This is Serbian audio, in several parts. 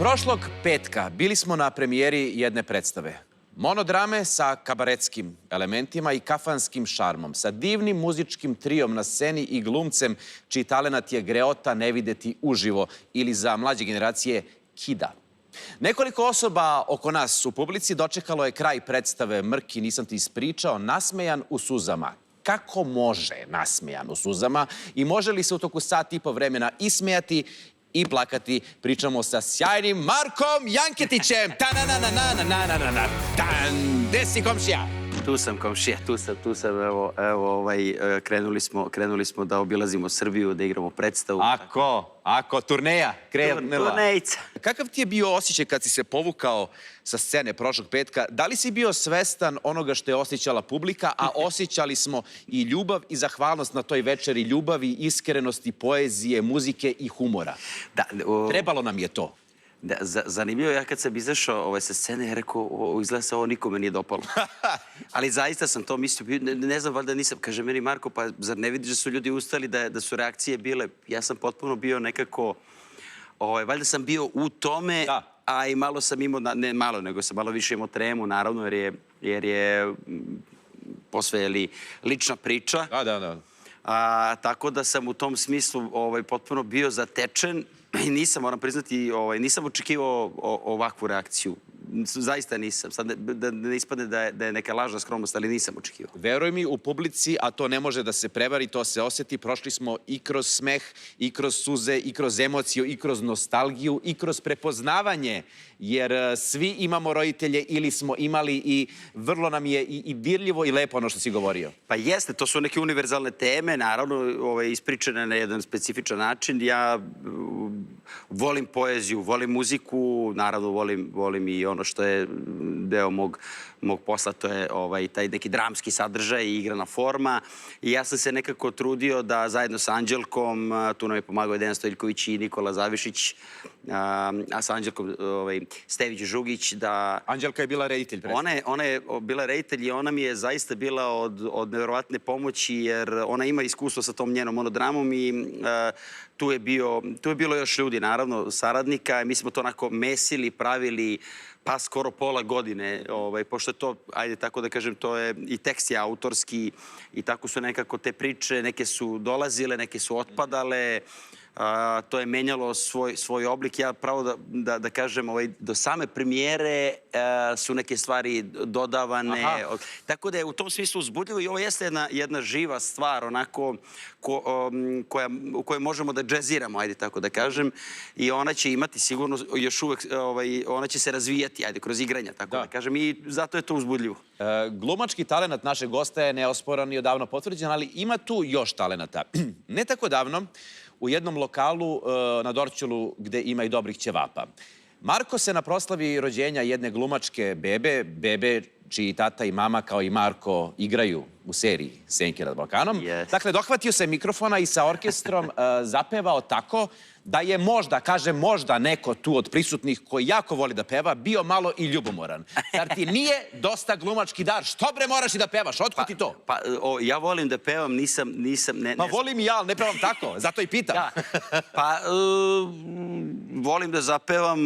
Prošlog petka bili smo na premijeri jedne predstave. Monodrame sa kabaretskim elementima i kafanskim šarmom, sa divnim muzičkim trijom na sceni i glumcem čiji talenat je greota ne videti uživo ili za mlađe generacije kida. Nekoliko osoba oko nas u publici dočekalo je kraj predstave Mrki, nisam ti ispričao, nasmejan u suzama. Kako može nasmejan u suzama i može li se u toku sat i po vremena ismejati i plakati? Pričamo sa sjajnim Markom Janketićem. Ta-na-na-na-na-na-na-na-na. Gde si, komšija? Tu sam, komšija, tu sam, evo, krenuli smo da obilazimo Srbiju, da igramo predstavu. Ako, turneja krenula. Turnejica. Kakav ti je bio osjećaj kad si se povukao sa scene prošlog petka? Da li si bio svestan onoga što je osjećala publika, a osjećali smo i ljubav i zahvalnost na toj večeri, ljubavi, iskrenosti, poezije, muzike i humora? Trebalo nam je to. Zanimljivo, ja kad sam izašao sa scene, ja rekao, izgleda se ovo nikome nije dopalo. Ali zaista sam to mislio, ne znam, valjda nisam. Kaže meni Marko, pa zar ne vidiš da su ljudi ustali, da su reakcije bile? Ja sam potpuno bio nekako, valjda sam bio u tome, a i malo sam imao, ne malo, nego sam malo više imao tremu, naravno, jer je posve lična priča. Da. Tako da sam u tom smislu potpuno bio zatečen i nisam, moram priznati, nisam očekivao ovakvu reakciju. Zaista nisam. Sad da ne ispadne da je neka lažna skromnost, ali nisam očekivao. Veruj mi, u publici, a to ne može da se prevari, to se osjeti, prošli smo i kroz smeh, i kroz suze, i kroz emociju, i kroz nostalgiju, i kroz prepoznavanje, jer svi imamo roditelje ili smo imali i vrlo nam je i dirljivo i lepo ono što si govorio. Pa jeste, to su neke univerzalne teme, naravno ispričane na jedan specifičan način. Ja volim poeziju, volim muziku, naravno volim i ono što je deo mog posla, to je taj neki dramski sadržaj i igrana forma. I ja sam se nekako trudio da zajedno sa Anđelkom, tu nam je pomagao Dejan Stojiljković i Nikola Zavišić, a sa Anđelkom Stević-Žugić, da... Anđelka je bila reditelj. Ona je bila reditelj i ona mi je zaista bila od nevjerovatne pomoći, jer ona ima iskustvo sa tom njenom monodramom i tu je bilo još ljudi, naravno, saradnika. Mi smo to onako mesili, pravili, pa skoro pola godine, pošto je to, ajde tako da kažem, to je i tekst je autorski i tako su nekako te priče, neke su dolazile, neke su otpadale, to je menjalo svoj oblik. Ja pravo da kažem, do same premijere su neke stvari dodavane. Tako da je u tom smislu uzbudljivo i ovo jeste jedna živa stvar, onako, u kojoj možemo da džeziramo, ajde tako da kažem. I ona će imati sigurno još uvek, ona će se razvijati, ajde, kroz igranja, tako da kažem. I zato je to uzbudljivo. Glumački talenat našeg gosta je neosporan i odavno potvrđen, ali ima tu još talenata. Ne tako davno, u jednom lokalu na Dorćolu gde ima i dobrih ćevapa. Marko se na proslavi rođenja jedne glumačke bebe čiji tata i mama kao i Marko igraju u seriji Senke nad Balkanom. Dakle, dohvatio se mikrofona i sa orkestrom zapevao tako da je možda, kažem možda, neko tu od prisutnih koji jako voli da peva, bio malo i ljubomoran. Zar ti nije dosta glumački dar? Što bre moraš i da pevaš? Otkud ti to? Pa, ja volim da pevam, nisam... Pa volim i ja, ali ne pevam tako, zato i pitam. Pa, volim da zapevam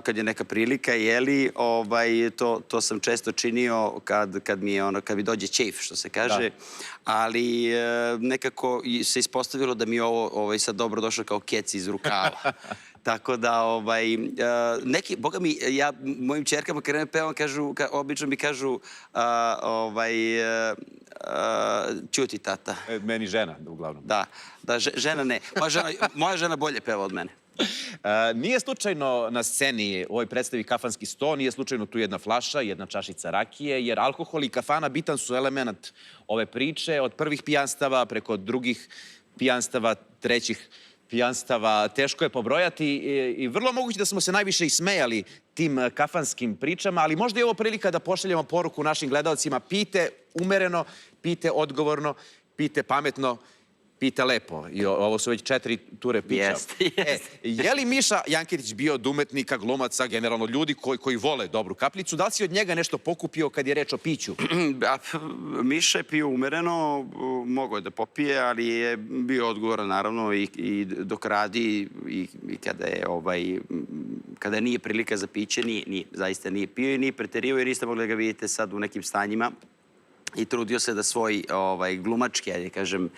kad je neka prilika, jeli, to sam često činio kad mi dođe ćef, što se kaže, ali nekako se ispostavilo da mi je ovo sad dobro došlo kao kec iz rukava. Tako da, neki, boga mi, ja mojim čerkama kad ne pevam, obično mi kažu ćuti tata. Meni žena, uglavnom. Da, žena ne. Moja žena bolje peva od mene. Nije slučajno na sceni u ovoj predstavi Kafanski sto, nije slučajno tu jedna flaša, jedna čašica rakije, jer alkohol i kafana bitan su element ove priče, od prvih pijanstava preko drugih pijanstava, trećih pijanstava, teško je pobrojati i vrlo moguće da smo se najviše ismejali tim kafanskim pričama, ali možda je ovo prilika da pošaljemo poruku našim gledalcima: pijte umereno, pijte odgovorno, pijte pametno pita lepo. I ovo su već 4 ture pića. Jeste. Je li Miša Jankitić bio od umetnika, glumaca, generalno ljudi koji vole dobru kapljicu? Da li si od njega nešto pokupio kad je reč o piću? Miša je pio umereno, mogao je da popije, ali je bio odgovoran naravno i dok radi i kada nije prilika za piće, zaista nije pio i nije preterivao jer niste mogli da ga vidite sad u nekim stanjima i trudio se da svoj glumački, ajde kažem,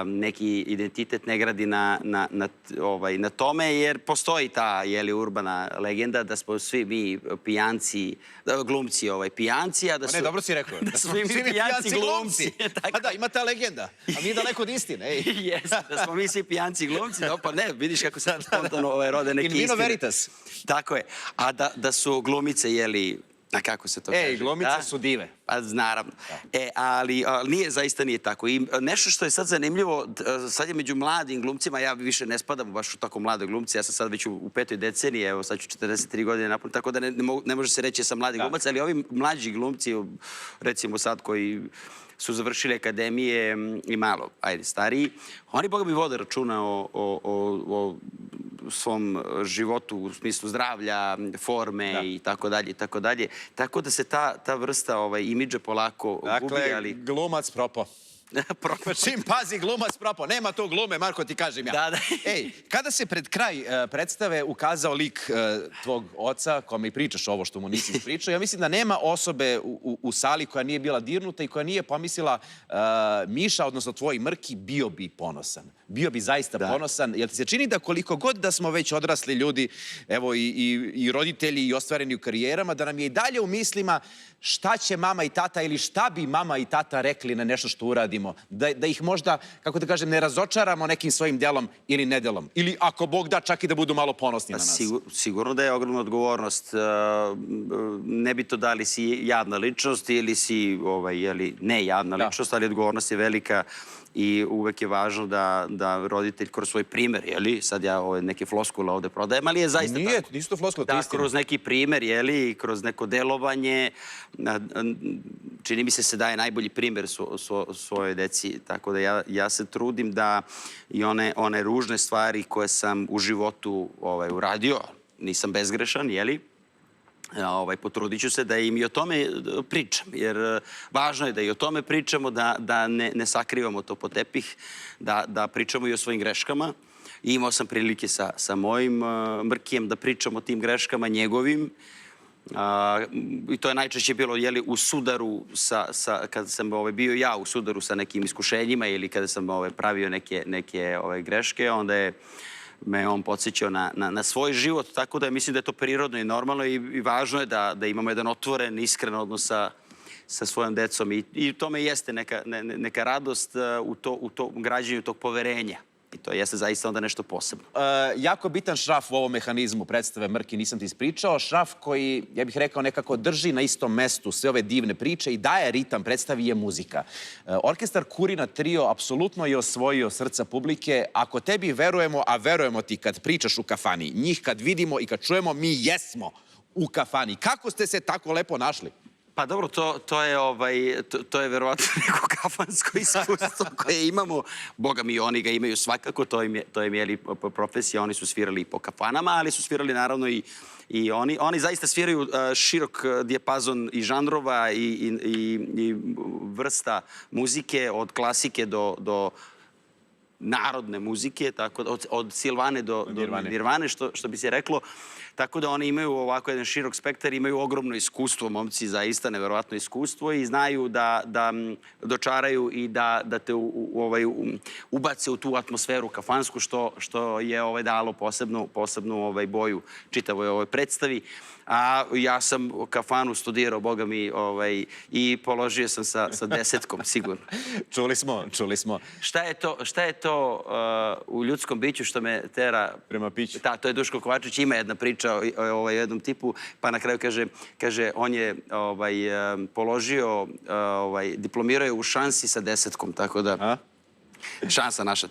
neki identitet ne gradi na tome, jer postoji ta urbana legenda da smo svi mi pijanci, glumci pijanci, a da su... Ne, dobro si rekao. Da smo mi pijanci glumci. Pa da, ima ta legenda, a nije daleko od istine. Jeste, da smo mi svi pijanci glumci, pa ne, vidiš kako se spontano rode neke istine. In vino veritas. Tako je. A da su glumice, a kako se to kaže? Glumice su dive. Pa, naravno. Ali zaista nije tako. I nešto što je sad zanimljivo, sad je među mladim glumcima, ja više ne spadam baš u tako mlade glumci, ja sam sad već u 5. deceniji, evo sad ću 43 godine napuniti, tako da ne može se reći da sam mladi glumac, ali ovi mlađi glumci, recimo sad koji su završili akademije i malo, stariji, oni, boga mi, vode računa o svom životu u smislu zdravlja, forme i tako dalje i tako dalje. Tako da se ta vrsta imidža polako gubi, ali... Dakle, glumac propo. Čim pazi glumac propo. Nema to glume, Marko, ti kažem ja. Da. Kada se pred kraj predstave ukazao lik tvog oca, kome i pričaš ovo što mu nisi pričao, ja mislim da nema osobe u sali koja nije bila dirnuta i koja nije pomislila Miša, odnosno tvoj Mrki, bio bi ponosan. Bio bi zaista ponosan. Jel ti se čini da koliko god da smo već odrasli ljudi, evo i roditelji i ostvareni u karijerama, da nam je i dalje u mislima šta će mama i tata ili šta bi mama i tata rekli na nešto što uradimo? Da ih možda, kako da kažem, ne razočaramo nekim svojim delom ili nedelom. Ili ako Bog da, čak i da budu malo ponosni na nas. Sigurno da je ogromna odgovornost. Ne bi to da li si javna ličnost ili si ne javna ličnost, ali odgovornost je velika i uvek je važno da roditelj kroz svoj primer, sad ja neke floskule ovde prodajem, ali je zaista tako. Nije, nisu to floskule, to je istina. Da, kroz neki primer, i kroz neko delovanje, čini mi se daje najbolji primer svojoj deci, tako da ja se trudim da i one ružne stvari koje sam u životu uradio, nisam bezgrešan, potrudit ću se da im i o tome pričam, jer važno je da i o tome pričamo, da ne sakrivamo to pod tepih, da pričamo i o svojim greškama. Imao sam prilike sa mojim Mrkijem da pričam o tim greškama njegovim i to je najčešće bilo u sudaru, kada sam bio ja u sudaru sa nekim iskušenjima ili kada sam pravio neke greške, onda je me on podsjećao na svoj život, tako da mislim da je to prirodno i normalno i važno je da imamo jedan otvoren, iskren odnos sa svojom decom i u tome jeste neka radost u tom građenju tog poverenja. I to jeste zaista onda nešto posebno. Jako bitan šraf u ovom mehanizmu predstave Mrki, nisam ti ispričao. Šraf koji, ja bih rekao, nekako drži na istom mestu sve ove divne priče i daje ritam predstavi je muzika. Orkestar Kurina Trio apsolutno je osvojio srca publike. Ako tebi verujemo, a verujemo ti kad pričaš u kafani, njih kad vidimo i kad čujemo, mi jesmo u kafani. Kako ste se tako lepo našli? Pa dobro, to je verovatno neko kafansko iskustvo koje imamo. Boga mi, oni ga imaju svakako, to im je profesija, oni su svirali i po kafanama, ali su svirali naravno i oni. Oni zaista sviraju širok dijapazon i žanrova i vrsta muzike, od klasike do narodne muzike, od Silvane do Nirvane, što bi se reklo. Tako da oni imaju ovako jedan širok spektar, imaju ogromno iskustvo, momci, zaista neverovatno iskustvo i znaju da dočaraju i da te ubace u tu atmosferu kafansku, što je dalo posebnu boju čitavoj ovoj predstavi. A ja sam kafanu studirao, boga mi, i položio sam sa 10-kom, sigurno. Čuli smo. Šta je to u ljudskom biću što me tera... Prema piću. Da, to je Duško Kovačević, ima jedna priča o jednom tipu, pa na kraju kaže, on je položio, diplomirao je u šansi sa 10-kom, tako da... Šansa naša,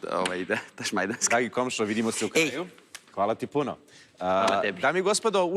da šmajdanska. Dragi komšo, vidimo se u kraju. Hvala ti puno. Hvala tebi. Dame i gospodo,